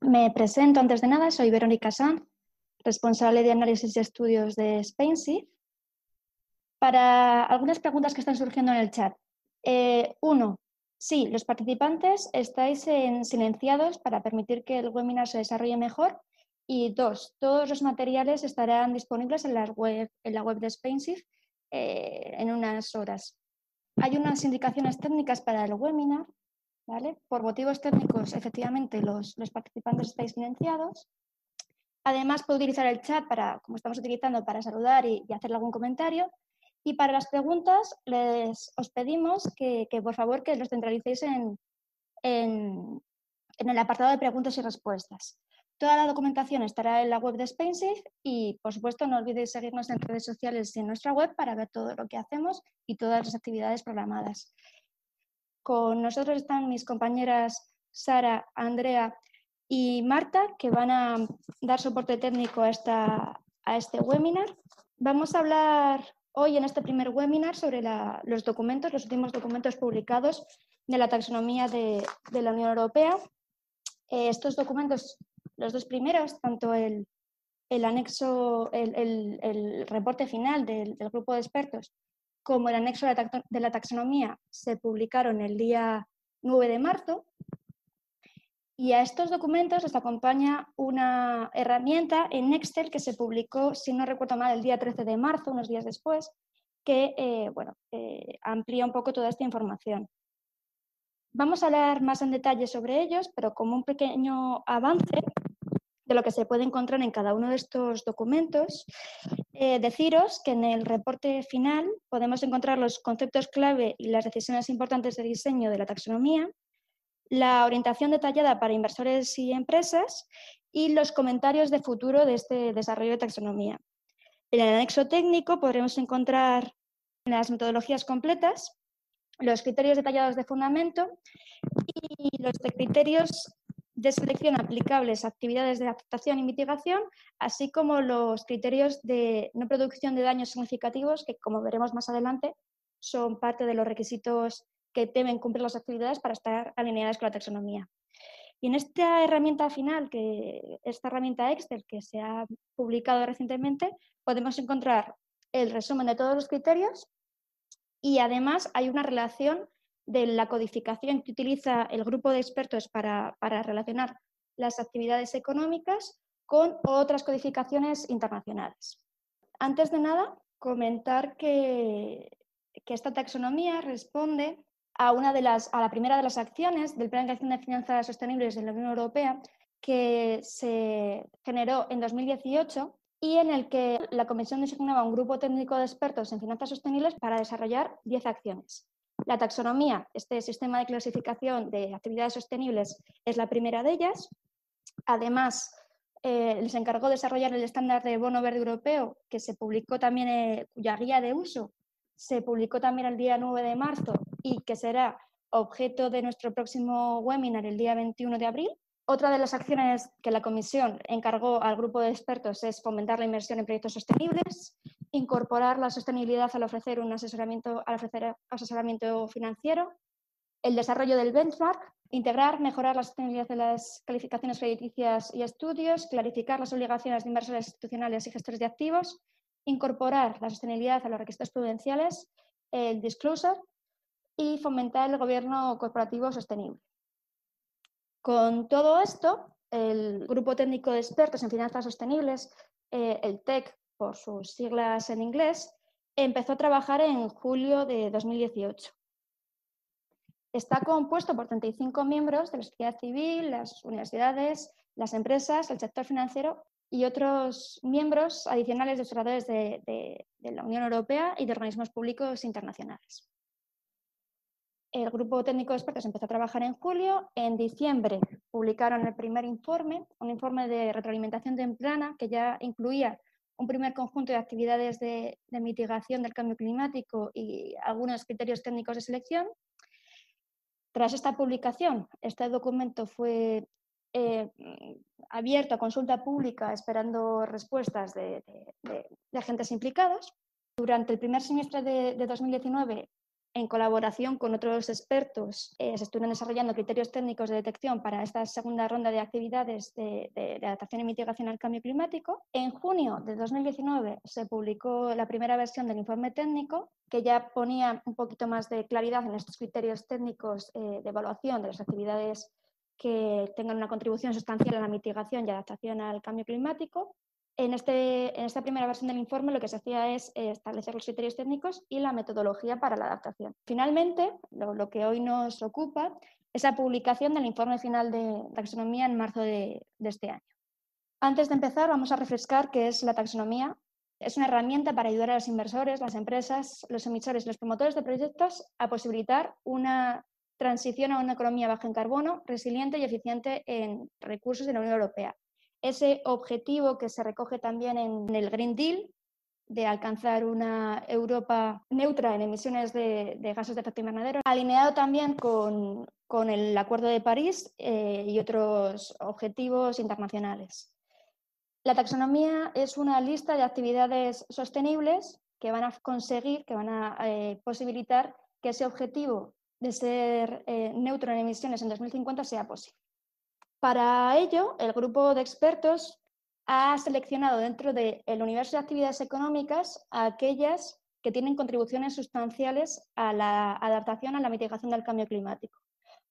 Me presento antes de nada, soy Verónica Sanz, responsable de análisis y estudios de Spainsight. Para algunas preguntas que están surgiendo en el chat. Uno, sí, los participantes estáis silenciados para permitir que el webinar se desarrolle mejor. Y dos, todos los materiales estarán disponibles en la web de Spainsight en unas horas. Hay unas indicaciones técnicas para el webinar, ¿vale? Por motivos técnicos, efectivamente, los participantes estáis silenciados. Además, puedo utilizar el chat como estamos utilizando, para saludar y hacerle algún comentario. Y para las preguntas, os pedimos que por favor que los centralicéis en el apartado de preguntas y respuestas. Toda la documentación estará en la web de Spainsight y, por supuesto, no olvidéis seguirnos en redes sociales y en nuestra web para ver todo lo que hacemos y todas las actividades programadas. Con nosotros están mis compañeras Sara, Andrea y Marta, que van a dar soporte técnico a este webinar. Vamos a hablar hoy en este primer webinar sobre los últimos documentos publicados de la taxonomía de la Unión Europea. Estos documentos, los dos primeros, tanto el anexo, el reporte final del grupo de expertos, como el anexo de la taxonomía, se publicaron el día 9 de marzo. Y a estos documentos les acompaña una herramienta en Excel que se publicó, si no recuerdo mal, el día 13 de marzo, unos días después, que amplía un poco toda esta información. Vamos a hablar más en detalle sobre ellos, pero como un pequeño avance de lo que se puede encontrar en cada uno de estos documentos, deciros que en el reporte final podemos encontrar los conceptos clave y las decisiones importantes de diseño de la taxonomía, la orientación detallada para inversores y empresas y los comentarios de futuro de este desarrollo de taxonomía. En el anexo técnico podremos encontrar las metodologías completas, los criterios detallados de fundamento y los criterios de selección aplicables a actividades de adaptación y mitigación, así como los criterios de no producción de daños significativos que, como veremos más adelante, son parte de los requisitos que deben cumplir las actividades para estar alineadas con la taxonomía. Y en esta herramienta final, esta herramienta Excel que se ha publicado recientemente, podemos encontrar el resumen de todos los criterios y además hay una relación de la codificación que utiliza el grupo de expertos para relacionar las actividades económicas con otras codificaciones internacionales. Antes de nada, comentar que esta taxonomía responde a la primera de las acciones del Plan de Acción de Finanzas Sostenibles de la Unión Europea, que se generó en 2018 y en el que la Comisión designaba un grupo técnico de expertos en finanzas sostenibles para desarrollar 10 acciones. La taxonomía, este sistema de clasificación de actividades sostenibles, es la primera de ellas. Además, les encargó desarrollar el estándar de bono verde europeo, que se publicó también, cuya guía de uso se publicó también el día 9 de marzo y que será objeto de nuestro próximo webinar el día 21 de abril. Otra de las acciones que la Comisión encargó al grupo de expertos es fomentar la inversión en proyectos sostenibles, incorporar la sostenibilidad al ofrecer asesoramiento financiero, el desarrollo del benchmark, integrar, mejorar la sostenibilidad de las calificaciones crediticias y estudios, clarificar las obligaciones de inversores institucionales y gestores de activos, incorporar la sostenibilidad a los requisitos prudenciales, el disclosure y fomentar el gobierno corporativo sostenible. Con todo esto, el Grupo Técnico de Expertos en Finanzas Sostenibles, el TEC por sus siglas en inglés, empezó a trabajar en julio de 2018. Está compuesto por 35 miembros de la sociedad civil, las universidades, las empresas, el sector financiero y otros miembros adicionales de observadores de la Unión Europea y de organismos públicos internacionales. El grupo técnico de expertos empezó a trabajar en julio. En diciembre publicaron el primer informe, un informe de retroalimentación temprana que ya incluía un primer conjunto de actividades de mitigación del cambio climático y algunos criterios técnicos de selección. Tras esta publicación, este documento fue abierto a consulta pública esperando respuestas de agentes implicados. Durante el primer semestre de 2019 en colaboración con otros expertos, se estuvieron desarrollando criterios técnicos de detección para esta segunda ronda de actividades de adaptación y mitigación al cambio climático. En junio de 2019 se publicó la primera versión del informe técnico, que ya ponía un poquito más de claridad en estos criterios técnicos de evaluación de las actividades que tengan una contribución sustancial a la mitigación y adaptación al cambio climático. En esta primera versión del informe lo que se hacía es establecer los criterios técnicos y la metodología para la adaptación. Finalmente, lo que hoy nos ocupa es la publicación del informe final de taxonomía en marzo de este año. Antes de empezar, vamos a refrescar qué es la taxonomía. Es una herramienta para ayudar a los inversores, las empresas, los emisores y los promotores de proyectos a posibilitar una transición a una economía baja en carbono, resiliente y eficiente en recursos de la Unión Europea. Ese objetivo que se recoge también en el Green Deal, de alcanzar una Europa neutra en emisiones de gases de efecto invernadero, alineado también con el Acuerdo de París y otros objetivos internacionales. La taxonomía es una lista de actividades sostenibles que van a conseguir, que van a posibilitar que ese objetivo de ser neutro en emisiones en 2050 sea posible. Para ello, el grupo de expertos ha seleccionado dentro del universo de actividades económicas a aquellas que tienen contribuciones sustanciales a la adaptación a la mitigación del cambio climático.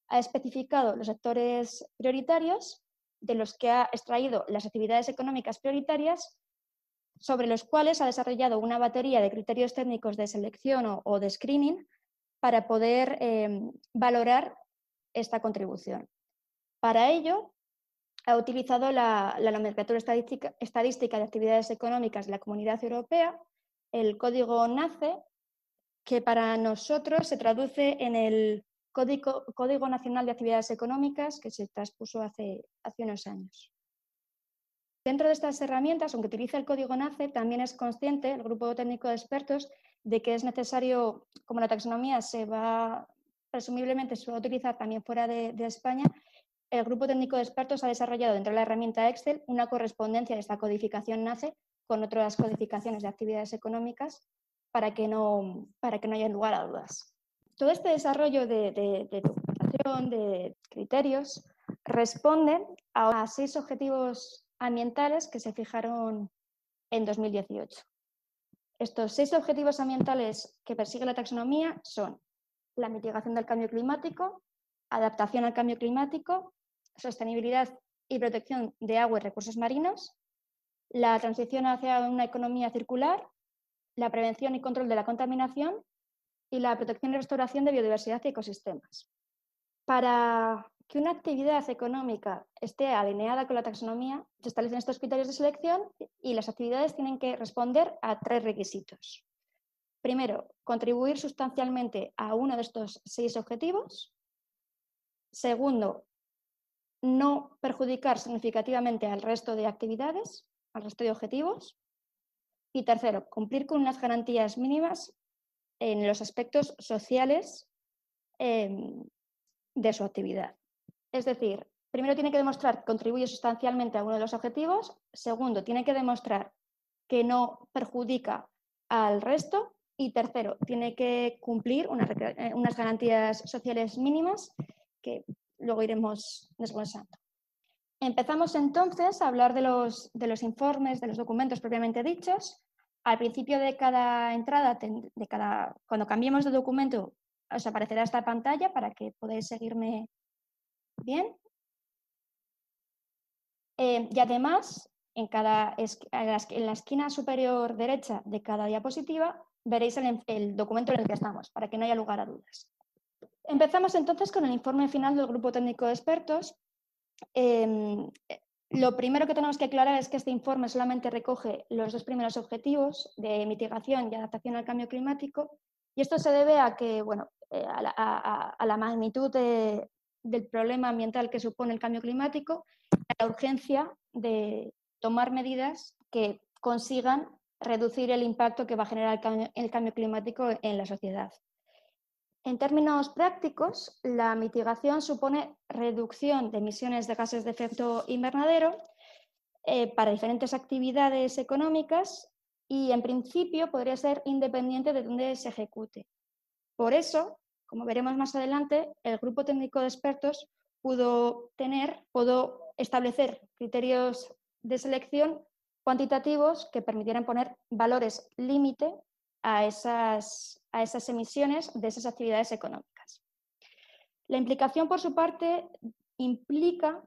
Ha especificado los sectores prioritarios de los que ha extraído las actividades económicas prioritarias, sobre los cuales ha desarrollado una batería de criterios técnicos de selección o de screening para poder valorar esta contribución. Para ello, ha utilizado la nomenclatura estadística de actividades económicas de la Comunidad Europea, el código NACE, que para nosotros se traduce en el Código Nacional de Actividades Económicas, que se transpuso hace unos años. Dentro de estas herramientas, aunque utiliza el código NACE, también es consciente el grupo técnico de expertos de que es necesario, como la taxonomía presumiblemente se va a utilizar también fuera de España, el grupo técnico de expertos ha desarrollado dentro de la herramienta Excel una correspondencia de esta codificación NACE con otras codificaciones de actividades económicas para que no haya lugar a dudas. Todo este desarrollo de documentación, de criterios, responde a 6 objetivos ambientales que se fijaron en 2018. Estos 6 objetivos ambientales que persigue la taxonomía son la mitigación del cambio climático, adaptación al cambio climático, sostenibilidad y protección de agua y recursos marinos, la transición hacia una economía circular, la prevención y control de la contaminación y la protección y restauración de biodiversidad y ecosistemas. Para que una actividad económica esté alineada con la taxonomía, se establecen estos criterios de selección y las actividades tienen que responder a 3 requisitos. Primero, contribuir sustancialmente a uno de estos 6 objetivos. Segundo, no perjudicar significativamente al resto de actividades, al resto de objetivos. Y tercero, cumplir con unas garantías mínimas en los aspectos sociales de su actividad. Es decir, primero tiene que demostrar que contribuye sustancialmente a uno de los objetivos. Segundo, tiene que demostrar que no perjudica al resto. Y tercero, tiene que cumplir unas garantías sociales mínimas que luego iremos desglosando. Empezamos entonces a hablar de los informes, de los documentos propiamente dichos. Al principio de cada entrada, cuando cambiemos de documento, os aparecerá esta pantalla para que podáis seguirme bien. Y además, en la esquina superior derecha de cada diapositiva, veréis el documento en el que estamos, para que no haya lugar a dudas. Empezamos entonces con el informe final del grupo técnico de expertos. Lo primero que tenemos que aclarar es que este informe solamente recoge los 2 primeros objetivos de mitigación y adaptación al cambio climático, y esto se debe a que, a la magnitud del problema ambiental que supone el cambio climático, a la urgencia de tomar medidas que consigan reducir el impacto que va a generar el cambio climático en la sociedad. En términos prácticos, la mitigación supone reducción de emisiones de gases de efecto invernadero para diferentes actividades económicas y, en principio, podría ser independiente de dónde se ejecute. Por eso, como veremos más adelante, el grupo técnico de expertos pudo establecer criterios de selección cuantitativos que permitieran poner valores límite a esas emisiones de esas actividades económicas. La implicación, por su parte, implica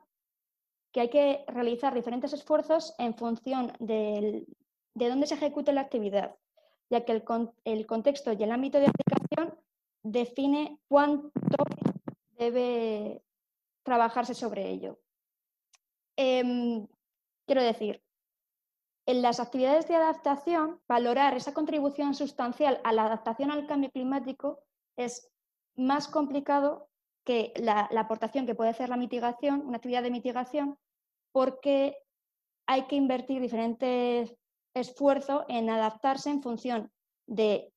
que hay que realizar diferentes esfuerzos en función de dónde se ejecute la actividad, ya que el contexto y el ámbito de aplicación define cuánto debe trabajarse sobre ello. Quiero decir, en las actividades de adaptación, valorar esa contribución sustancial a la adaptación al cambio climático es más complicado que la aportación que puede hacer la mitigación, una actividad de mitigación, porque hay que invertir diferente esfuerzo en adaptarse en función de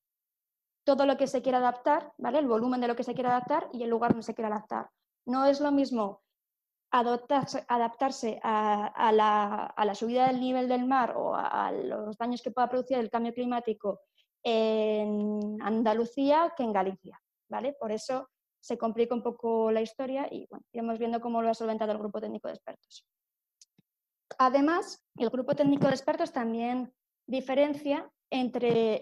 todo lo que se quiera adaptar, ¿vale? El volumen de lo que se quiera adaptar y el lugar donde se quiera adaptar. No es lo mismo adaptarse a la subida del nivel del mar o a los daños que pueda producir el cambio climático en Andalucía que en Galicia, ¿vale? Por eso se complica un poco la historia y bueno, iremos viendo cómo lo ha solventado el grupo técnico de expertos. Además, el grupo técnico de expertos también diferencia entre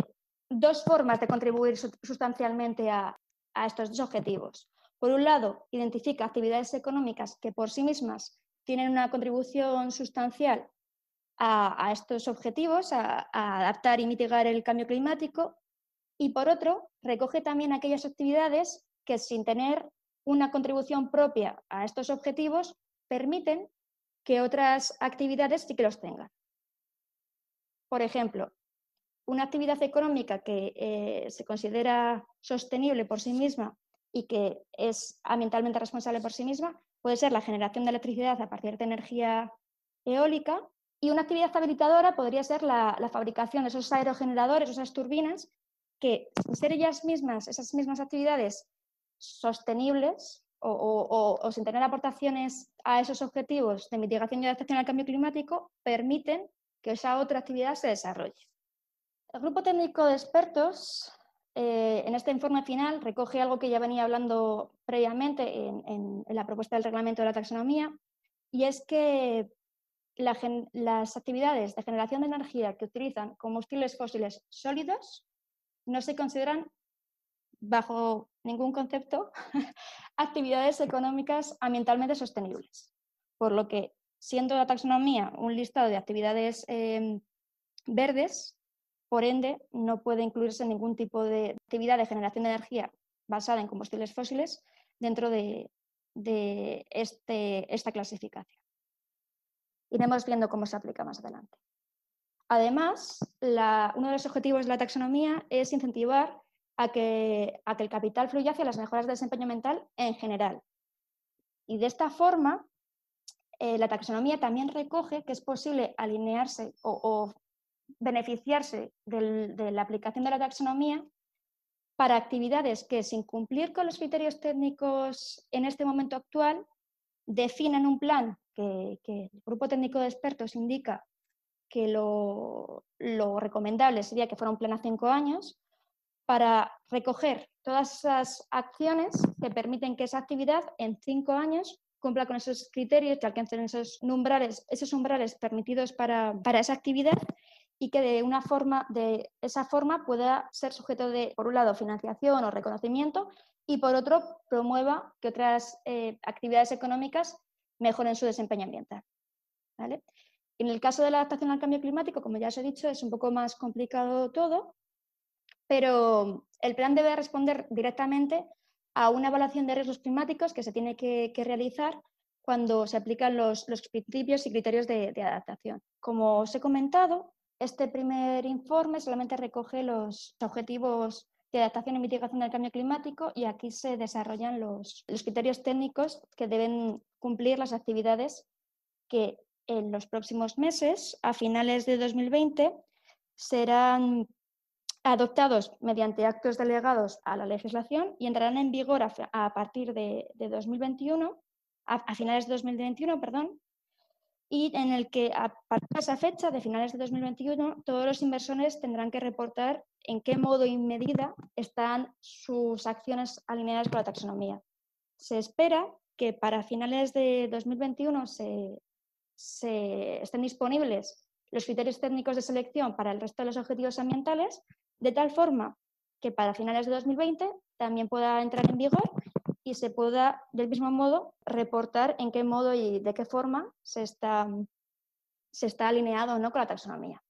dos formas de contribuir sustancialmente a estos dos objetivos. Por un lado, identifica actividades económicas que por sí mismas tienen una contribución sustancial a estos objetivos, a adaptar y mitigar el cambio climático, y por otro, recoge también aquellas actividades que sin tener una contribución propia a estos objetivos permiten que otras actividades sí que los tengan. Por ejemplo, una actividad económica que se considera sostenible por sí misma y que es ambientalmente responsable por sí misma puede ser la generación de electricidad a partir de energía eólica, y una actividad habilitadora podría ser la fabricación de esos aerogeneradores, esas turbinas, que sin ser ellas mismas, esas mismas actividades sostenibles o sin tener aportaciones a esos objetivos de mitigación y adaptación al cambio climático, permiten que esa otra actividad se desarrolle. El grupo técnico de expertos en este informe final recoge algo que ya venía hablando previamente en la propuesta del reglamento de la taxonomía, y es que las actividades de generación de energía que utilizan combustibles fósiles sólidos no se consideran bajo ningún concepto actividades económicas ambientalmente sostenibles, por lo que, siendo la taxonomía un listado de actividades verdes, por ende no puede incluirse ningún tipo de actividad de generación de energía basada en combustibles fósiles dentro de esta clasificación. Iremos viendo cómo se aplica más adelante. Además, uno de los objetivos de la taxonomía es incentivar a que el capital fluya hacia las mejoras de desempeño mental en general. Y de esta forma, la taxonomía también recoge que es posible alinearse o beneficiarse de la aplicación de la taxonomía para actividades que, sin cumplir con los criterios técnicos en este momento actual, definen un plan que el grupo técnico de expertos indica que lo recomendable sería que fuera un plan a 5 años, para recoger todas esas acciones que permiten que esa actividad en 5 años cumpla con esos criterios, que alcancen esos umbrales permitidos para esa actividad, y que de esa forma pueda ser sujeto de, por un lado, financiación o reconocimiento, y por otro, promueva que otras actividades económicas mejoren su desempeño ambiental, ¿vale? En el caso de la adaptación al cambio climático, como ya os he dicho, es un poco más complicado todo, pero el plan debe responder directamente a una evaluación de riesgos climáticos que se tiene que realizar cuando se aplican los principios y criterios de adaptación. Como os he comentado, este primer informe solamente recoge los objetivos de adaptación y mitigación del cambio climático, y aquí se desarrollan los criterios técnicos que deben cumplir las actividades que en los próximos meses, a finales de 2020, serán adoptados mediante actos delegados a la legislación y entrarán en vigor a partir de 2021, a finales de 2021, perdón, y en el que a partir de esa fecha, de finales de 2021, todos los inversores tendrán que reportar en qué modo y medida están sus acciones alineadas con la taxonomía. Se espera que para finales de 2021 estén disponibles los criterios técnicos de selección para el resto de los objetivos ambientales, de tal forma que para finales de 2020 también pueda entrar en vigor y se pueda, del mismo modo, reportar en qué modo y de qué forma se está alineado o no con la taxonomía.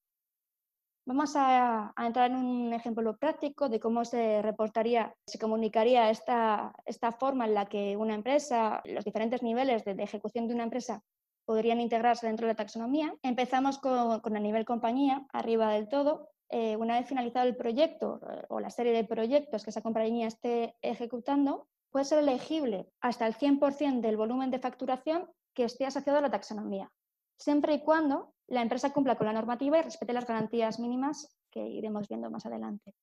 Vamos a entrar en un ejemplo práctico de cómo se reportaría, se comunicaría esta forma en la que una empresa, los diferentes niveles de ejecución de una empresa podrían integrarse dentro de la taxonomía. Empezamos con el nivel compañía, arriba del todo. Una vez finalizado el proyecto o la serie de proyectos que esa compañía esté ejecutando, puede ser elegible hasta el 100% del volumen de facturación que esté asociado a la taxonomía, siempre y cuando la empresa cumpla con la normativa y respete las garantías mínimas que iremos viendo más adelante.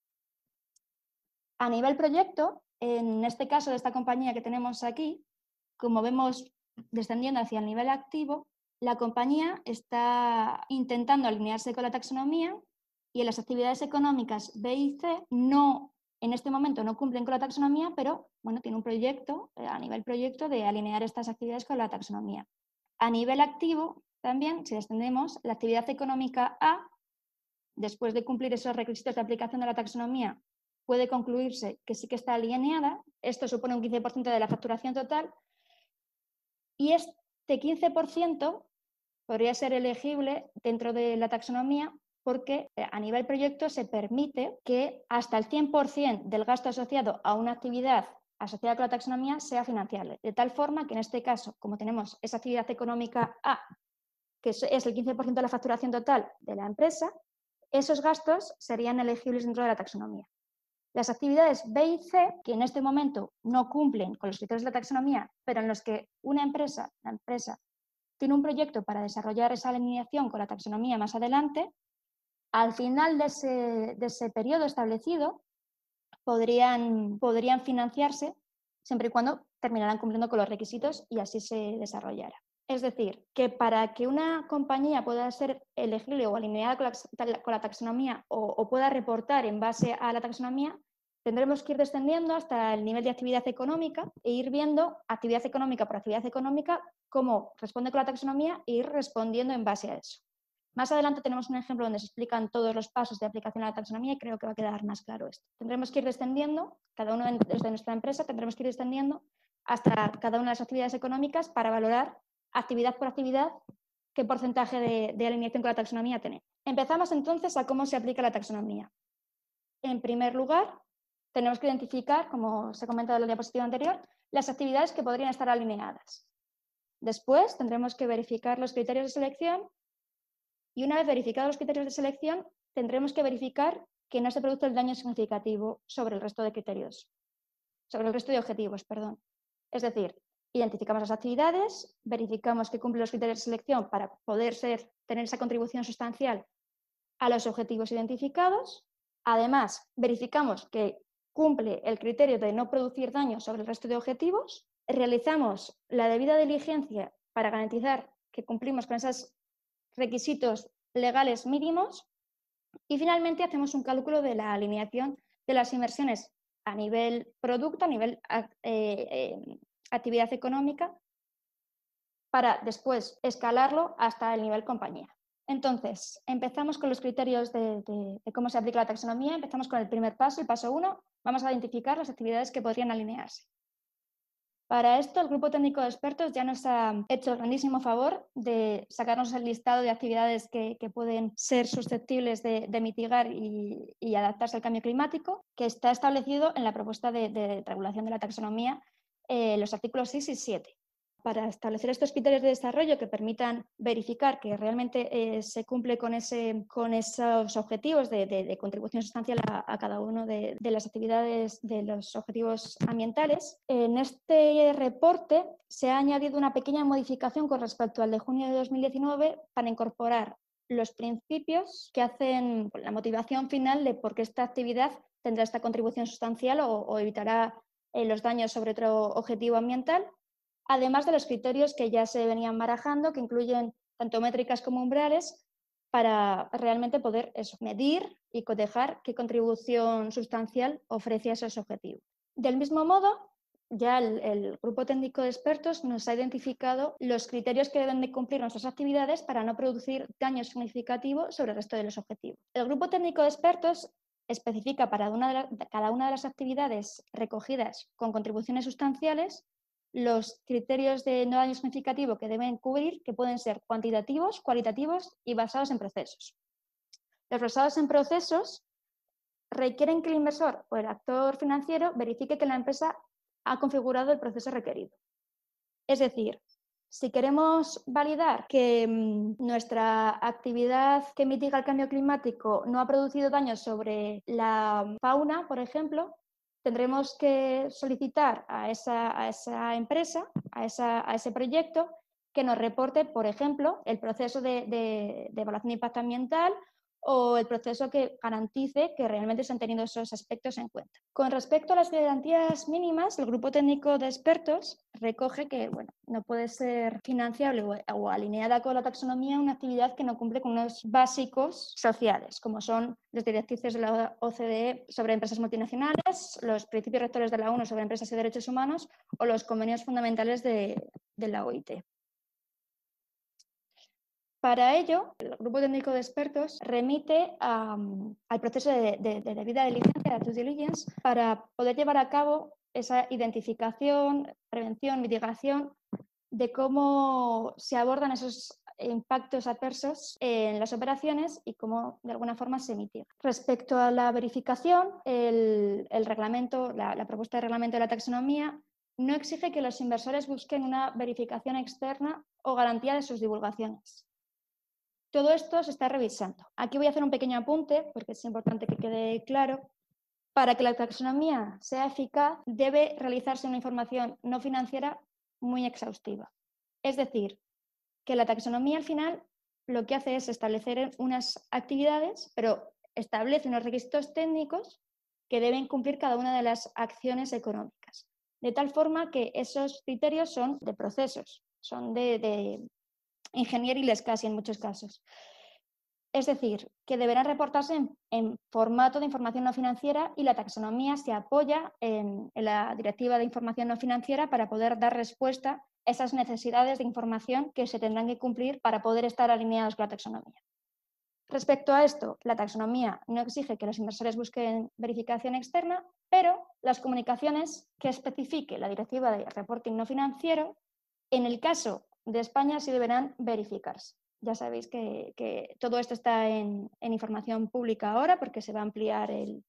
A nivel proyecto, en este caso de esta compañía que tenemos aquí, como vemos descendiendo hacia el nivel activo, la compañía está intentando alinearse con la taxonomía y en las actividades económicas B y C en este momento no cumplen con la taxonomía, pero bueno, tiene un proyecto, a nivel proyecto, de alinear estas actividades con la taxonomía. A nivel activo, también, si descendemos, la actividad económica A, después de cumplir esos requisitos de aplicación de la taxonomía, puede concluirse que sí que está alineada. Esto supone un 15% de la facturación total. Y este 15% podría ser elegible dentro de la taxonomía porque a nivel proyecto se permite que hasta el 100% del gasto asociado a una actividad asociada con la taxonomía sea financiable. De tal forma que en este caso, como tenemos esa actividad económica A, que es el 15% de la facturación total de la empresa, esos gastos serían elegibles dentro de la taxonomía. Las actividades B y C, que en este momento no cumplen con los criterios de la taxonomía, pero en los que la empresa tiene un proyecto para desarrollar esa alineación con la taxonomía más adelante, al final de ese periodo establecido podrían financiarse siempre y cuando terminaran cumpliendo con los requisitos y así se desarrollara. Es decir, que para que una compañía pueda ser elegible o alineada con la taxonomía o pueda reportar en base a la taxonomía, tendremos que ir descendiendo hasta el nivel de actividad económica e ir viendo actividad económica por actividad económica cómo responde con la taxonomía e ir respondiendo en base a eso. Más adelante tenemos un ejemplo donde se explican todos los pasos de aplicación a la taxonomía y creo que va a quedar más claro esto. Tendremos que ir descendiendo, cada uno desde nuestra empresa tendremos que ir descendiendo hasta cada una de las actividades económicas para valorar actividad por actividad qué porcentaje de alineación con la taxonomía tenemos. Empezamos entonces a cómo se aplica la taxonomía. En primer lugar, tenemos que identificar, como os he comentado en la diapositiva anterior, las actividades que podrían estar alineadas. Después tendremos que verificar los criterios de selección y una vez verificados los criterios de selección, tendremos que verificar que no se produce el daño significativo sobre el resto de criterios, sobre el resto de objetivos, perdón. Es decir, identificamos las actividades, verificamos que cumplen los criterios de selección para poder tener esa contribución sustancial a los objetivos identificados. Además, verificamos que cumple el criterio de no producir daño sobre el resto de objetivos. Realizamos la debida diligencia para garantizar que cumplimos con esos requisitos legales mínimos y finalmente hacemos un cálculo de la alineación de las inversiones a nivel producto, a nivel actividad económica, para después escalarlo hasta el nivel compañía. Entonces, empezamos con los criterios de cómo se aplica la taxonomía, empezamos con el primer paso, el paso 1, vamos a identificar las actividades que podrían alinearse. Para esto, el grupo técnico de expertos ya nos ha hecho el grandísimo favor de sacarnos el listado de actividades que pueden ser susceptibles de mitigar y adaptarse al cambio climático, que está establecido en la propuesta de regulación de la taxonomía, los artículos 6 y 7. Para establecer estos criterios de desarrollo que permitan verificar que realmente se cumple con esos objetivos de contribución sustancial a cada uno de las actividades de los objetivos ambientales, en este reporte se ha añadido una pequeña modificación con respecto al de junio de 2019 para incorporar los principios que hacen la motivación final de por qué esta actividad tendrá esta contribución sustancial o evitará los daños sobre otro objetivo ambiental, además de los criterios que ya se venían barajando, que incluyen tanto métricas como umbrales, para realmente poder medir y cotejar qué contribución sustancial ofrece a esos objetivos. Del mismo modo, ya el grupo técnico de expertos nos ha identificado los criterios que deben de cumplir nuestras actividades para no producir daño significativo sobre el resto de los objetivos. El grupo técnico de expertos especifica para cada una de las actividades recogidas con contribuciones sustanciales los criterios de no daño significativo que deben cubrir, que pueden ser cuantitativos, cualitativos y basados en procesos. Los basados en procesos requieren que el inversor o el actor financiero verifique que la empresa ha configurado el proceso requerido. Es decir, si queremos validar que nuestra actividad que mitiga el cambio climático no ha producido daños sobre la fauna, por ejemplo, tendremos que solicitar a esa empresa, a ese proyecto, que nos reporte, por ejemplo, el proceso de evaluación de impacto ambiental o el proceso que garantice que realmente se han tenido esos aspectos en cuenta. Con respecto a las garantías mínimas, el grupo técnico de expertos recoge que no puede ser financiable o alineada con la taxonomía una actividad que no cumple con unos básicos sociales, como son las directrices de la OCDE sobre empresas multinacionales, los principios rectores de la ONU sobre empresas y derechos humanos o los convenios fundamentales de la OIT. Para ello, el grupo técnico de expertos remite al proceso de debida diligencia, de due diligence, para poder llevar a cabo esa identificación, prevención, mitigación de cómo se abordan esos impactos adversos en las operaciones y cómo de alguna forma se mitiga. Respecto a la verificación, el reglamento, la propuesta de reglamento de la taxonomía no exige que los inversores busquen una verificación externa o garantía de sus divulgaciones. Todo esto se está revisando. Aquí voy a hacer un pequeño apunte, porque es importante que quede claro. Para que la taxonomía sea eficaz, debe realizarse una información no financiera muy exhaustiva. Es decir, que la taxonomía al final lo que hace es establecer unas actividades, pero establece unos requisitos técnicos que deben cumplir cada una de las acciones económicas. De tal forma que esos criterios son de procesos, son de ingenieriles casi en muchos casos. Es decir, que deberán reportarse en formato de información no financiera y la taxonomía se apoya en la Directiva de Información No Financiera para poder dar respuesta a esas necesidades de información que se tendrán que cumplir para poder estar alineados con la taxonomía. Respecto a esto, la taxonomía no exige que los inversores busquen verificación externa, pero las comunicaciones que especifique la Directiva de Reporting No Financiero, en el caso de España, sí deberán verificarse. Ya sabéis que todo esto está en información pública ahora porque se va a ampliar el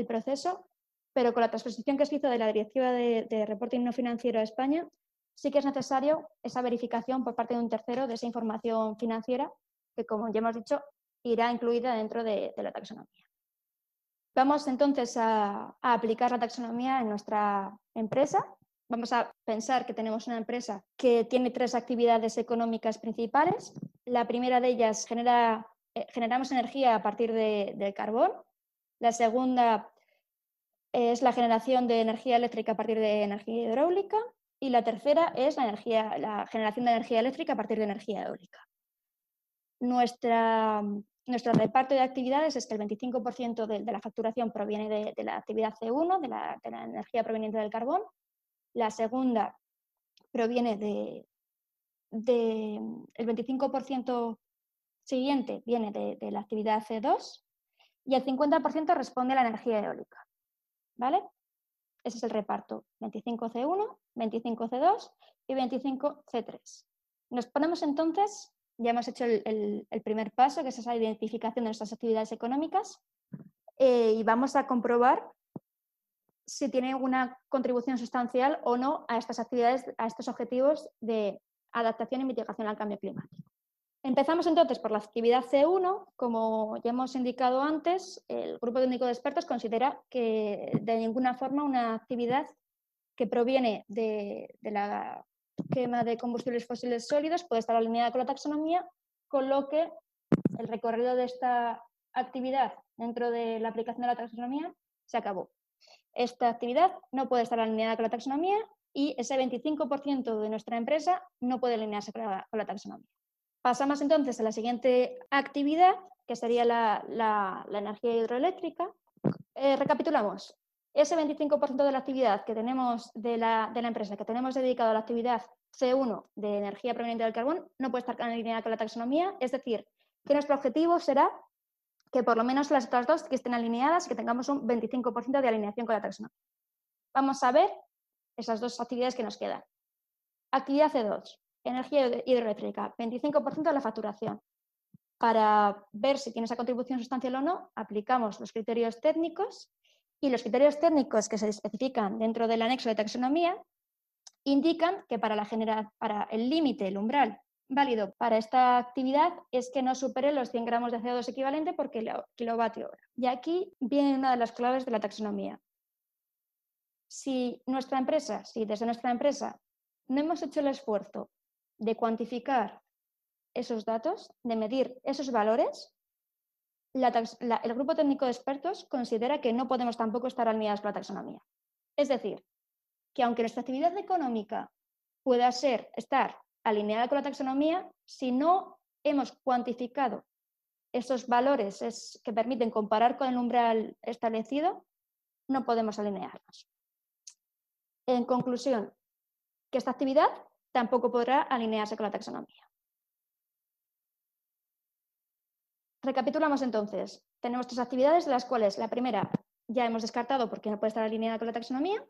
proceso, pero con la transposición que se hizo de la Directiva de Reporting No Financiero a España, sí que es necesario esa verificación por parte de un tercero de esa información financiera que, como ya hemos dicho, irá incluida dentro de la taxonomía. Vamos entonces a aplicar la taxonomía en nuestra empresa. Vamos a pensar que tenemos una empresa que tiene 3 actividades económicas principales. La primera de ellas generamos energía a partir del carbón. La segunda es la generación de energía eléctrica a partir de energía hidráulica. Y la tercera es la generación de energía eléctrica a partir de energía eólica. Nuestro reparto de actividades es que el 25% de la facturación proviene de la actividad C1, de la energía proveniente del carbón. La segunda proviene el 25% siguiente viene de la actividad C2 y el 50% responde a la energía eólica. ¿Vale? Ese es el reparto, 25 C1, 25 C2 y 25 C3. Nos ponemos entonces, ya hemos hecho el primer paso, que es esa identificación de nuestras actividades económicas, y vamos a comprobar si tiene una contribución sustancial o no a estas actividades, a estos objetivos de adaptación y mitigación al cambio climático. Empezamos entonces por la actividad C1. Como ya hemos indicado antes, el grupo técnico de expertos considera que de ninguna forma una actividad que proviene de la quema de combustibles fósiles sólidos puede estar alineada con la taxonomía, con lo que el recorrido de esta actividad dentro de la aplicación de la taxonomía se acabó. Esta actividad no puede estar alineada con la taxonomía y ese 25% de nuestra empresa no puede alinearse con la taxonomía. Pasamos entonces a la siguiente actividad, que sería la energía hidroeléctrica. Recapitulamos. Ese 25% de la actividad que tenemos de la empresa, que tenemos dedicado a la actividad C1 de energía proveniente del carbón, no puede estar alineada con la taxonomía, es decir, que nuestro objetivo será que por lo menos las otras dos que estén alineadas y que tengamos un 25% de alineación con la taxonomía. Vamos a ver esas dos actividades que nos quedan. Actividad C2, energía hidroeléctrica, 25% de la facturación. Para ver si tiene esa contribución sustancial o no, aplicamos los criterios técnicos y los criterios técnicos que se especifican dentro del anexo de taxonomía indican que para el límite, el umbral válido para esta actividad es que no supere los 100 gramos de CO2 equivalente por kilovatio hora. Y aquí viene una de las claves de la taxonomía. Si desde nuestra empresa no hemos hecho el esfuerzo de cuantificar esos datos, de medir esos valores, el grupo técnico de expertos considera que no podemos tampoco estar alineados con la taxonomía. Es decir, que aunque nuestra actividad económica pueda estar alineada con la taxonomía, si no hemos cuantificado esos valores que permiten comparar con el umbral establecido, no podemos alinearnos. En conclusión, que esta actividad tampoco podrá alinearse con la taxonomía. Recapitulamos entonces. Tenemos tres actividades, de las cuales la primera ya hemos descartado porque no puede estar alineada con la taxonomía.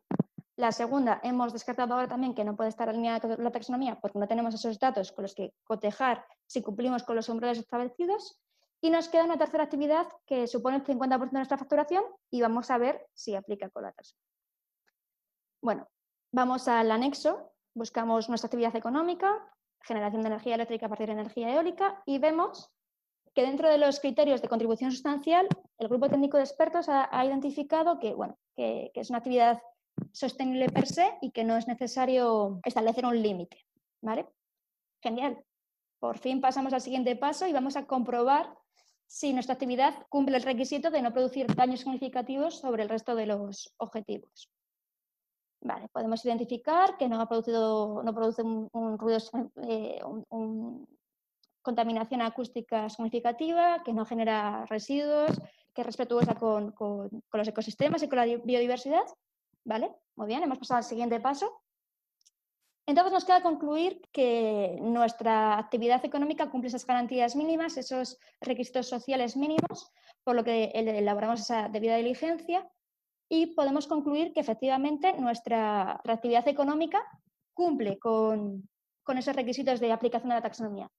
La segunda hemos descartado ahora también que no puede estar alineada con la taxonomía porque no tenemos esos datos con los que cotejar si cumplimos con los umbrales establecidos. Y nos queda una tercera actividad que supone el 50% de nuestra facturación y vamos a ver si aplica con la taxonomía. Bueno, vamos al anexo, buscamos nuestra actividad económica, generación de energía eléctrica a partir de energía eólica y vemos que dentro de los criterios de contribución sustancial, el grupo técnico de expertos ha identificado que es una actividad sostenible per se y que no es necesario establecer un límite. ¿Vale? Genial. Por fin pasamos al siguiente paso y vamos a comprobar si nuestra actividad cumple el requisito de no producir daños significativos sobre el resto de los objetivos. Vale, podemos identificar que no produce un ruido, contaminación acústica significativa, que no genera residuos, que es respetuosa con los ecosistemas y con la biodiversidad. ¿Vale? Muy bien, hemos pasado al siguiente paso. Entonces nos queda concluir que nuestra actividad económica cumple esas garantías mínimas, esos requisitos sociales mínimos, por lo que elaboramos esa debida diligencia y podemos concluir que efectivamente nuestra actividad económica cumple con esos requisitos de aplicación de la taxonomía.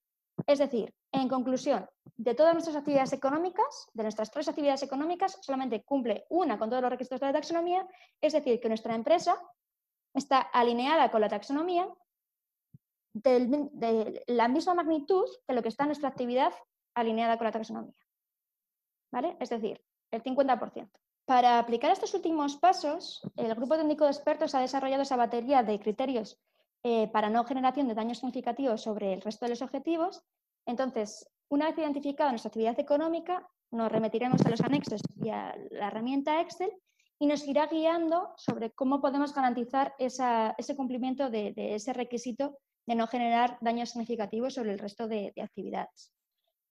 Es decir, en conclusión, de todas nuestras actividades económicas, de nuestras tres actividades económicas, solamente cumple una con todos los requisitos de la taxonomía, es decir, que nuestra empresa está alineada con la taxonomía de la misma magnitud que lo que está nuestra actividad alineada con la taxonomía. ¿Vale? Es decir, el 50%. Para aplicar estos últimos pasos, el grupo técnico de expertos ha desarrollado esa batería de criterios para no generación de daños significativos sobre el resto de los objetivos. Entonces, una vez identificada nuestra actividad económica, nos remitiremos a los anexos y a la herramienta Excel y nos irá guiando sobre cómo podemos garantizar ese cumplimiento de ese requisito de no generar daños significativos sobre el resto de actividades.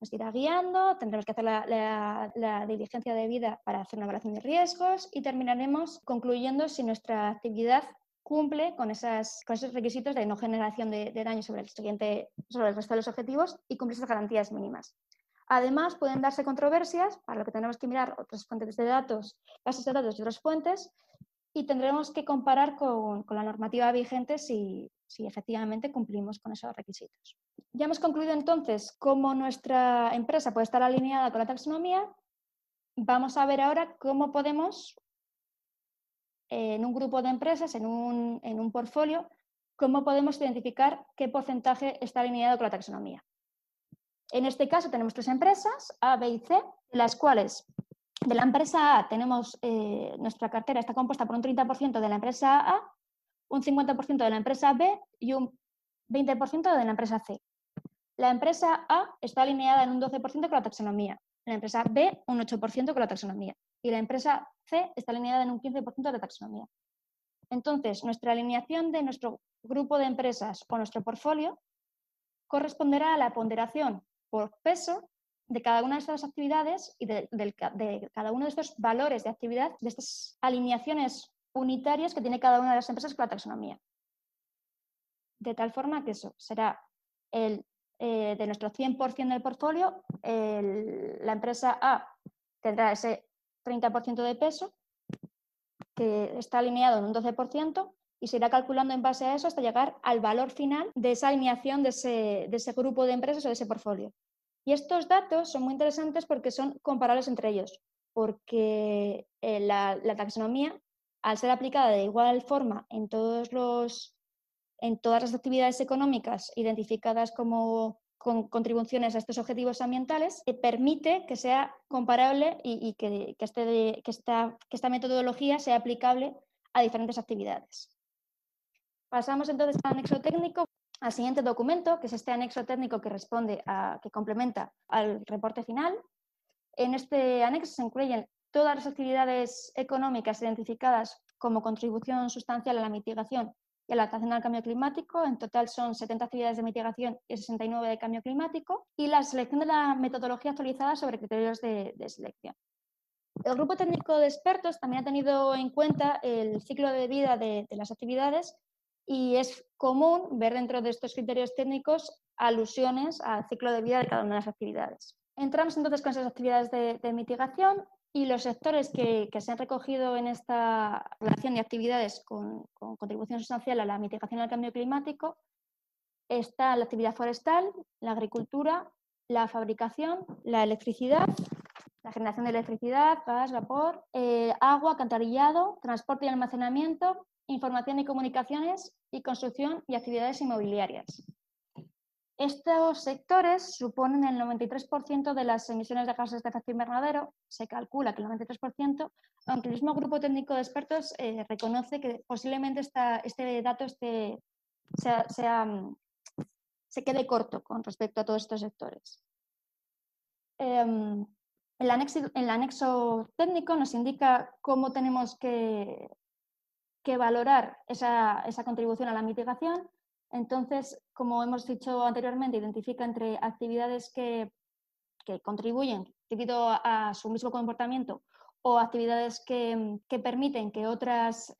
Nos irá guiando, tendremos que hacer la diligencia debida para hacer una evaluación de riesgos y terminaremos concluyendo si nuestra actividad cumple con esos requisitos de no generación de daño sobre el resto de los objetivos y cumple esas garantías mínimas. Además, pueden darse controversias, para lo que tenemos que mirar otras fuentes de datos, bases de datos y otras fuentes, y tendremos que comparar con la normativa vigente si efectivamente cumplimos con esos requisitos. Ya hemos concluido entonces cómo nuestra empresa puede estar alineada con la taxonomía. Vamos a ver ahora cómo podemos, en un grupo de empresas, en un portfolio, cómo podemos identificar qué porcentaje está alineado con la taxonomía. En este caso tenemos tres empresas, A, B y C, las cuales de la empresa A tenemos, nuestra cartera está compuesta por un 30% de la empresa A, un 50% de la empresa B y un 20% de la empresa C. La empresa A está alineada en un 12% con la taxonomía, la empresa B un 8% con la taxonomía y la empresa C está alineada en un 15% de la taxonomía. Entonces, nuestra alineación de nuestro grupo de empresas o nuestro portfolio corresponderá a la ponderación por peso de cada una de estas actividades y de cada uno de estos valores de actividad, de estas alineaciones unitarias que tiene cada una de las empresas con la taxonomía. De tal forma que eso será de nuestro 100% del portfolio, la empresa A tendrá ese 30% de peso que está alineado en un 12% y se irá calculando en base a eso hasta llegar al valor final de esa alineación de ese grupo de empresas o de ese portfolio. Y estos datos son muy interesantes porque son comparables entre ellos, porque la taxonomía, al ser aplicada de igual forma en todas las actividades económicas identificadas como con contribuciones a estos objetivos ambientales, permite que sea comparable y que esta metodología sea aplicable a diferentes actividades. Pasamos entonces al anexo técnico, al siguiente documento, que es este anexo técnico que que complementa al reporte final. En este anexo se incluyen todas las actividades económicas identificadas como contribución sustancial a la mitigación y a la adaptación al cambio climático. En total son 70 actividades de mitigación y 69 de cambio climático. Y la selección de la metodología actualizada sobre criterios de selección. El grupo técnico de expertos también ha tenido en cuenta el ciclo de vida de las actividades y es común ver dentro de estos criterios técnicos alusiones al ciclo de vida de cada una de las actividades. Entramos entonces con esas actividades de mitigación y los sectores que se han recogido en esta relación de actividades con contribución sustancial a la mitigación del cambio climático está la actividad forestal, la agricultura, la fabricación, la electricidad, la generación de electricidad, gas, vapor, agua, alcantarillado, transporte y almacenamiento, información y comunicaciones y construcción y actividades inmobiliarias. Estos sectores suponen el 93% de las emisiones de gases de efecto invernadero. Se calcula que el 93%, aunque el mismo grupo técnico de expertos reconoce que posiblemente este dato se quede corto con respecto a todos estos sectores. El anexo técnico nos indica cómo tenemos que valorar esa contribución a la mitigación. Entonces, como hemos dicho anteriormente, identifica entre actividades que contribuyen debido a su mismo comportamiento o actividades que permiten que otras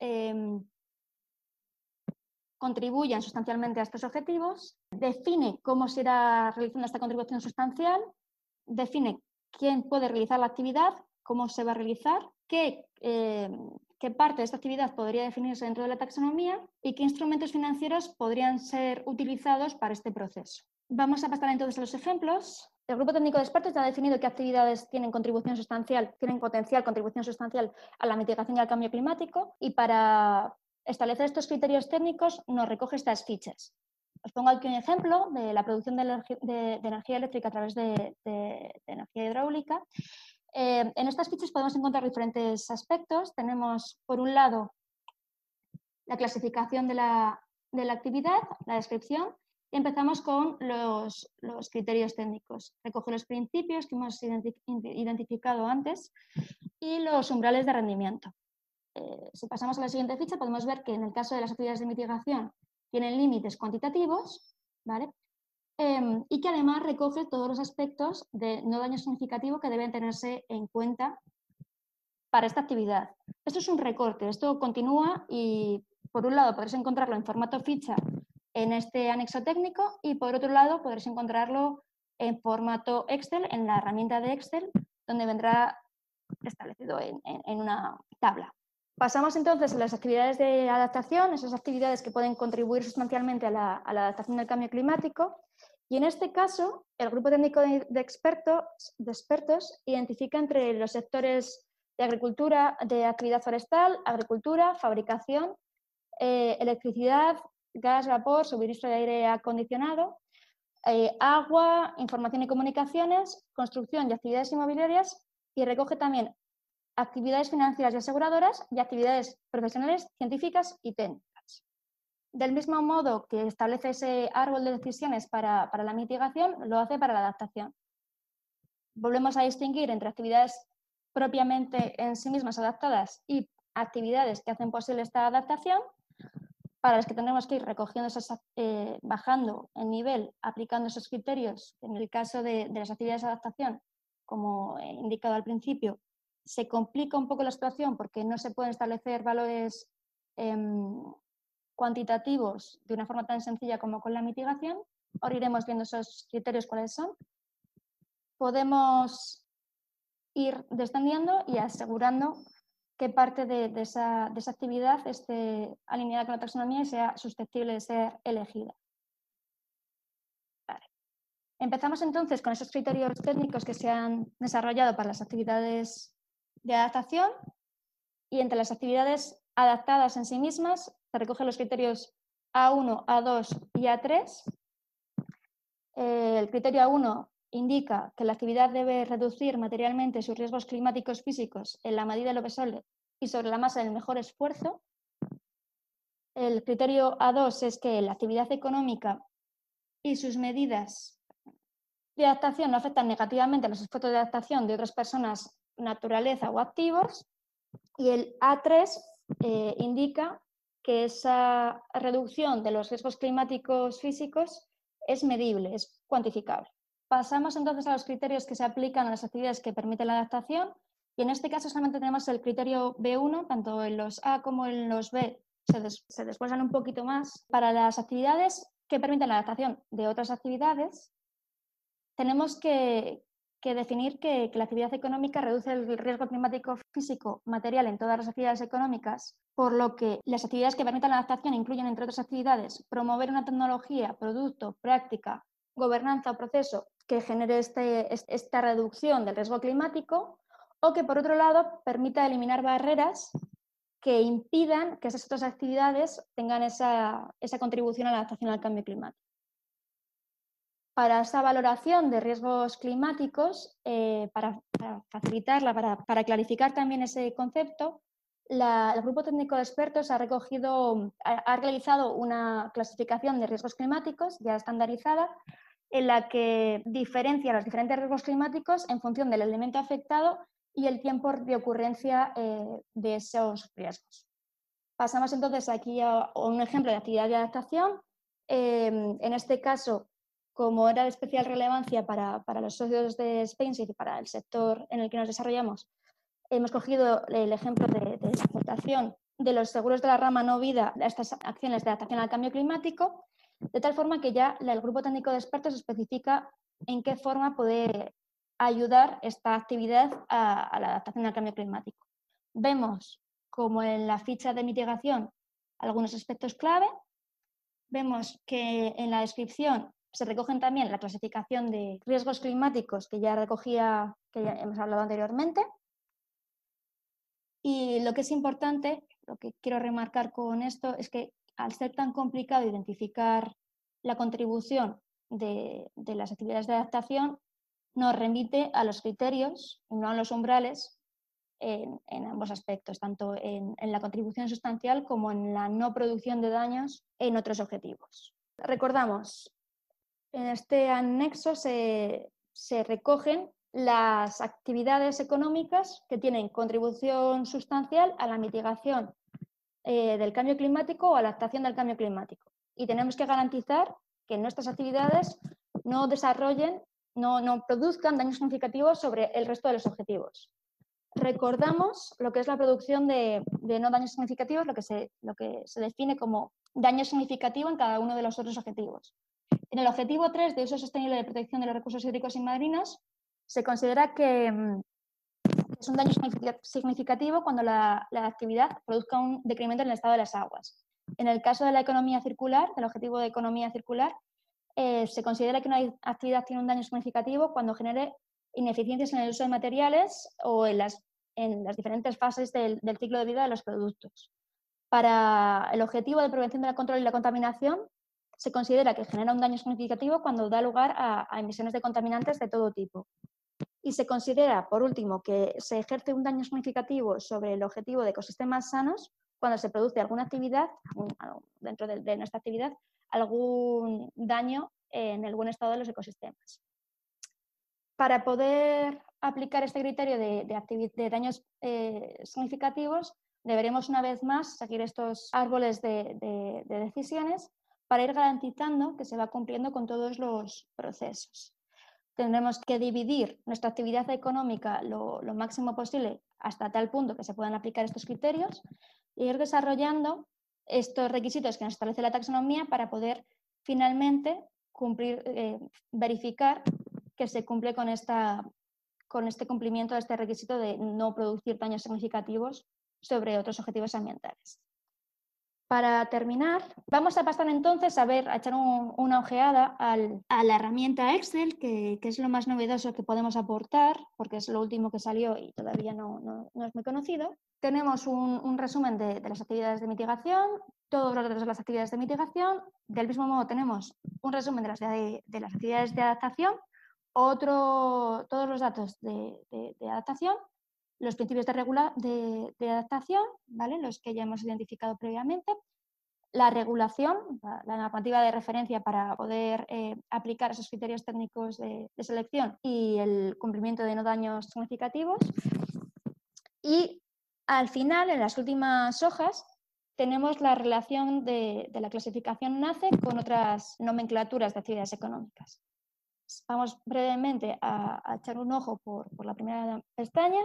contribuyan sustancialmente a estos objetivos, define cómo se irá realizando esta contribución sustancial, define quién puede realizar la actividad, cómo se va a realizar, qué parte de esta actividad podría definirse dentro de la taxonomía y qué instrumentos financieros podrían ser utilizados para este proceso. Vamos a pasar entonces a los ejemplos. El grupo técnico de expertos ha definido qué actividades tienen potencial contribución sustancial a la mitigación y al cambio climático y para establecer estos criterios técnicos nos recoge estas fichas. Os pongo aquí un ejemplo de la producción de energía eléctrica a través de energía hidráulica. En estas fichas podemos encontrar diferentes aspectos. Tenemos, por un lado, la clasificación de la actividad, la descripción, y empezamos con los criterios técnicos. Recoge los principios que hemos identificado antes y los umbrales de rendimiento. Si pasamos a la siguiente ficha, podemos ver que en el caso de las actividades de mitigación tienen límites cuantitativos, ¿vale? Y que además recoge todos los aspectos de no daño significativo que deben tenerse en cuenta para esta actividad. Esto es un recorte, esto continúa y por un lado podréis encontrarlo en formato ficha en este anexo técnico y por otro lado podréis encontrarlo en formato Excel, en la herramienta de Excel, donde vendrá establecido en una tabla. Pasamos entonces a las actividades de adaptación, esas actividades que pueden contribuir sustancialmente a la adaptación del cambio climático. Y en este caso, el grupo técnico de expertos identifica entre los sectores de agricultura, de actividad forestal, agricultura, fabricación, electricidad, gas, vapor, suministro de aire acondicionado, agua, información y comunicaciones, construcción y actividades inmobiliarias y recoge también actividades financieras y aseguradoras y actividades profesionales, científicas y técnicas. Del mismo modo que establece ese árbol de decisiones para la mitigación, lo hace para la adaptación. Volvemos a distinguir entre actividades propiamente en sí mismas adaptadas y actividades que hacen posible esta adaptación para las que tendremos que ir recogiendo bajando el nivel, aplicando esos criterios. En el caso de las actividades de adaptación, como he indicado al principio, se complica un poco la situación porque no se pueden establecer valores cuantitativos de una forma tan sencilla como con la mitigación. Ahora iremos viendo esos criterios cuáles son. Podemos ir descendiendo y asegurando que parte de esa actividad esté alineada con la taxonomía y sea susceptible de ser elegida. Vale. Empezamos entonces con esos criterios técnicos que se han desarrollado para las actividades de adaptación, y entre las actividades adaptadas en sí mismas se recogen los criterios A1, A2 y A3. El criterio A1 indica que la actividad debe reducir materialmente sus riesgos climáticos físicos en la medida de lo posible y sobre la masa del mejor esfuerzo. El criterio A2 es que la actividad económica y sus medidas de adaptación no afectan negativamente a los esfuerzos de adaptación de otras personas, naturaleza o activos. Y el A3 indica que esa reducción de los riesgos climáticos físicos es medible, es cuantificable. Pasamos entonces a los criterios que se aplican a las actividades que permiten la adaptación, y en este caso solamente tenemos el criterio B1, tanto en los A como en los B se desglosan un poquito más. Para las actividades que permiten la adaptación de otras actividades, tenemos que definir que la actividad económica reduce el riesgo climático físico material en todas las actividades económicas, por lo que las actividades que permitan la adaptación incluyen, entre otras actividades, promover una tecnología, producto, práctica, gobernanza o proceso que genere esta reducción del riesgo climático, o que, por otro lado, permita eliminar barreras que impidan que esas otras actividades tengan esa contribución a la adaptación al cambio climático. Para esa valoración de riesgos climáticos, para facilitarla, para clarificar también ese concepto, el Grupo Técnico de Expertos ha realizado una clasificación de riesgos climáticos ya estandarizada, en la que diferencia los diferentes riesgos climáticos en función del elemento afectado y el tiempo de ocurrencia de esos riesgos. Pasamos entonces aquí a un ejemplo de actividad de adaptación. En este caso, como era de especial relevancia para los socios de Spainsight y para el sector en el que nos desarrollamos, hemos cogido el ejemplo de la aportación de los seguros de la rama no vida a estas acciones de adaptación al cambio climático, de tal forma que ya el Grupo Técnico de Expertos especifica en qué forma puede ayudar esta actividad a la adaptación al cambio climático. Vemos como en la ficha de mitigación algunos aspectos clave. Vemos que en la descripción se recogen también la clasificación de riesgos climáticos que ya hemos hablado anteriormente. Y lo que es importante, lo que quiero remarcar con esto, es que al ser tan complicado identificar la contribución de las actividades de adaptación, nos remite a los criterios y no a los umbrales en ambos aspectos, tanto en la contribución sustancial como en la no producción de daños en otros objetivos. Recordamos, en este anexo se recogen las actividades económicas que tienen contribución sustancial a la mitigación del cambio climático o a la adaptación del cambio climático. Y tenemos que garantizar que nuestras actividades no desarrollen, no produzcan daños significativos sobre el resto de los objetivos. Recordamos lo que es la producción de no daños significativos, lo que se define como daño significativo en cada uno de los otros objetivos. En el objetivo 3 de uso sostenible de protección de los recursos hídricos y marinos, se considera que es un daño significativo cuando la actividad produzca un decremento en el estado de las aguas. En el caso de la economía circular, del objetivo de economía circular, se considera que una actividad tiene un daño significativo cuando genere ineficiencias en el uso de materiales o en las diferentes fases del ciclo de vida de los productos. Para el objetivo de prevención del control y la contaminación, se considera que genera un daño significativo cuando da lugar a emisiones de contaminantes de todo tipo. Y se considera, por último, que se ejerce un daño significativo sobre el objetivo de ecosistemas sanos cuando se produce alguna actividad, dentro de nuestra actividad, algún daño en el buen estado de los ecosistemas. Para poder aplicar este criterio de daños significativos, Deberemos una vez más seguir estos árboles de decisiones para ir garantizando que se va cumpliendo con todos los procesos. Tendremos que dividir nuestra actividad económica lo máximo posible hasta tal punto que se puedan aplicar estos criterios e ir desarrollando estos requisitos que nos establece la taxonomía para poder finalmente verificar que se cumple con este cumplimiento de este requisito de no producir daños significativos sobre otros objetivos ambientales. Para terminar, vamos a pasar entonces a echar una ojeada a la herramienta Excel, que es lo más novedoso que podemos aportar, porque es lo último que salió y todavía no es muy conocido. Tenemos un resumen de las actividades de mitigación, todos los datos de las actividades de mitigación. Del mismo modo tenemos un resumen de las actividades de adaptación, todos los datos de adaptación, los principios de adaptación, ¿vale? Los que ya hemos identificado previamente, la regulación, la normativa de referencia para poder aplicar esos criterios técnicos de selección y el cumplimiento de no daños significativos. Y al final, en las últimas hojas, tenemos la relación de la clasificación NACE con otras nomenclaturas de actividades económicas. Vamos brevemente a echar un ojo por la primera pestaña.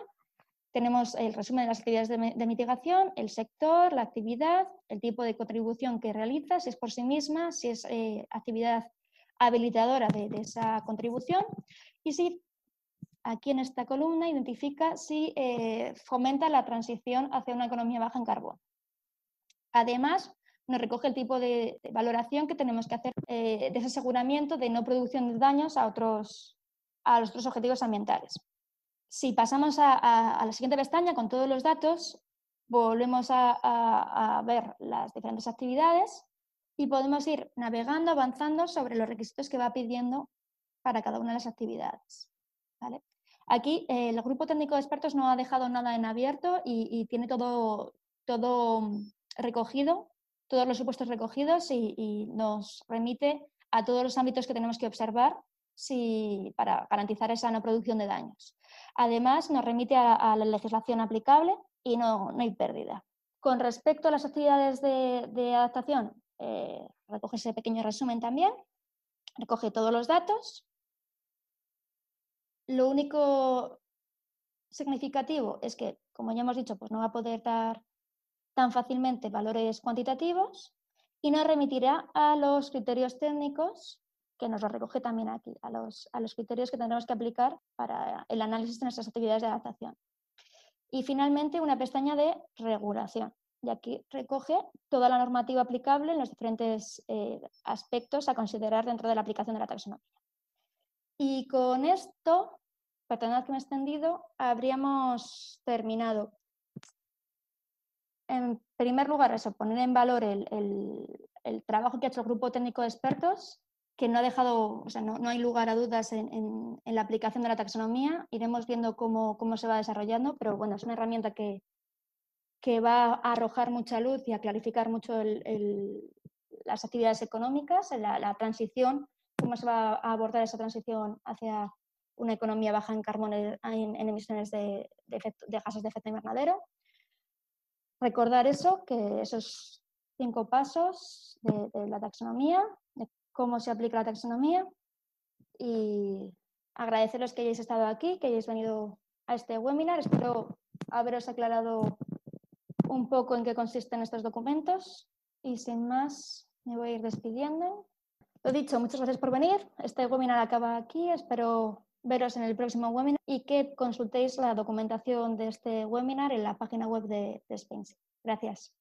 Tenemos el resumen de las actividades de mitigación, el sector, la actividad, el tipo de contribución que realiza, si es por sí misma, si es actividad habilitadora de esa contribución y si aquí en esta columna identifica si fomenta la transición hacia una economía baja en carbono. Además, nos recoge el tipo de valoración que tenemos que hacer de ese aseguramiento de no producción de daños a los otros objetivos ambientales. Si pasamos a la siguiente pestaña con todos los datos, volvemos a ver las diferentes actividades y podemos ir navegando, avanzando sobre los requisitos que va pidiendo para cada una de las actividades, ¿vale? Aquí el grupo técnico de expertos no ha dejado nada en abierto y tiene todo recogido, todos los supuestos recogidos y nos remite a todos los ámbitos que tenemos que observar para garantizar esa no producción de daños. Además, nos remite a la legislación aplicable y no hay pérdida. Con respecto a las actividades de adaptación, recoge ese pequeño resumen también, recoge todos los datos. Lo único significativo es que, como ya hemos dicho, pues no va a poder dar tan fácilmente valores cuantitativos y nos remitirá a los criterios técnicos, que nos lo recoge también aquí, a los criterios que tendremos que aplicar para el análisis de nuestras actividades de adaptación. Y finalmente una pestaña de regulación, y aquí recoge toda la normativa aplicable en los diferentes aspectos a considerar dentro de la aplicación de la taxonomía. Y con esto, perdonad que me he extendido, habríamos terminado. En primer lugar, eso, poner en valor el trabajo que ha hecho el grupo técnico de expertos, que no ha dejado, o sea, no hay lugar a dudas en la aplicación de la taxonomía. Iremos viendo cómo se va desarrollando, pero bueno, es una herramienta que va a arrojar mucha luz y a clarificar mucho las actividades económicas, la transición, cómo se va a abordar esa transición hacia una economía baja en carbono, en emisiones de gases de efecto invernadero. Recordar eso, que esos 5 pasos de la taxonomía, de cómo se aplica la taxonomía, y agradeceros que hayáis estado aquí, que hayáis venido a este webinar. Espero haberos aclarado un poco en qué consisten estos documentos y sin más me voy a ir despidiendo. Lo dicho, muchas gracias por venir. Este webinar acaba aquí. Espero veros en el próximo webinar y que consultéis la documentación de este webinar en la página web de SpainSIF. Gracias.